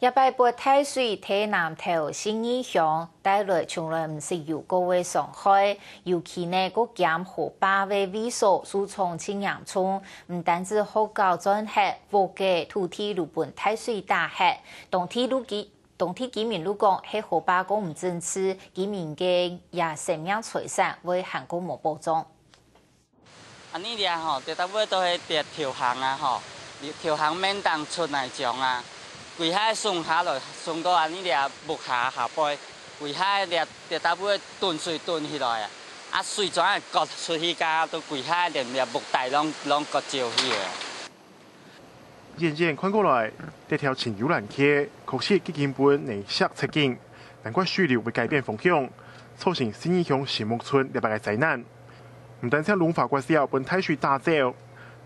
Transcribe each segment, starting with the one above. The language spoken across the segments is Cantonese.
一百撥太水體南投新義鄉帶來從來唔是有個位傷害，尤其呢個減河壩嘅位數數從青陽村，唔單止好高轉黑，附嘅土地路本太水打黑，當天居民路講喺河壩講唔正次，居民嘅也生命財產為韓國冇保障。啊，呢啲吼，啲大尾都係啲條巷啊，吼，條巷免當出嚟種啊。規海送下來，送到啊呢啲木下背，規海啲大尾斷水斷起來啊，啊水轉係割出去㗎，到規海連木帶攏割照去嘅。遠遠看過來，這條青遊蘭溪確實幾根本內石出境，難怪水流會改變方向，造成新義鄉新木村兩百個災難。唔單止龍華國小本太水打走，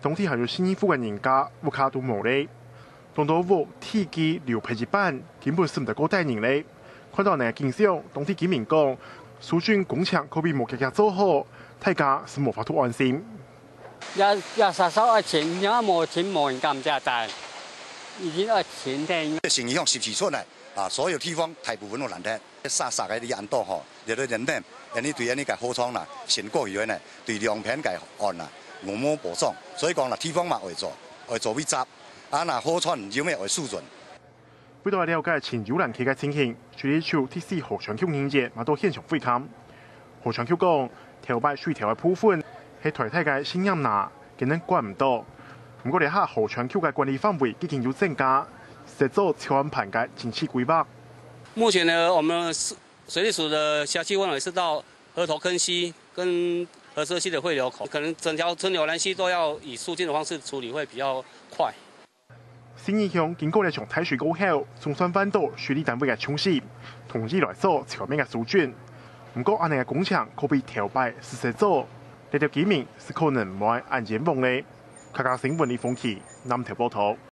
當天還有新義附近人家屋卡都冇咧。當到屋鐵基流皮一板，根本是唔得過帶人咧。看到那個景象，當地居民講，蘇軍工廠可比冇家家做好，大家是無法度安心。要殺手愛錢，而家冇錢冇人敢揸單，已經愛錢嘅。新義鄉14村嚟，啊，所有地方大部分都難聽，殺嘅啲人多嗬，有啲人呢，人哋對呢個好倉啦，成個月呢對兩片嘅案啦，冇冇保障，所以講啦，地方嘛會做微執。啊！那河川有咩為水準？為咗了解青遊蘭溪嘅情形，水利處第4河川區人員嘛到現場會勘。河川區講，條擺水條嘅部分係台體嘅新ям拿，竟然管唔到。不過，呢下河川區嘅管理範圍已經有增加，實做全盤嘅整齊規劃。目前呢，我們水利署的轄區範圍是到河頭坑溪跟河社溪的匯流口，可能整條春柳蘭溪都要以疏浚的方式處理，會比較快。新義鄉經過了從太水過後，總算揾到水利單位嘅重視，同意來做全面嘅疏浚。不過，安尼嘅工廠可比條擺實做，呢條居民是可能唔會安全網嘅。客家新聞李鳳琪南投報道。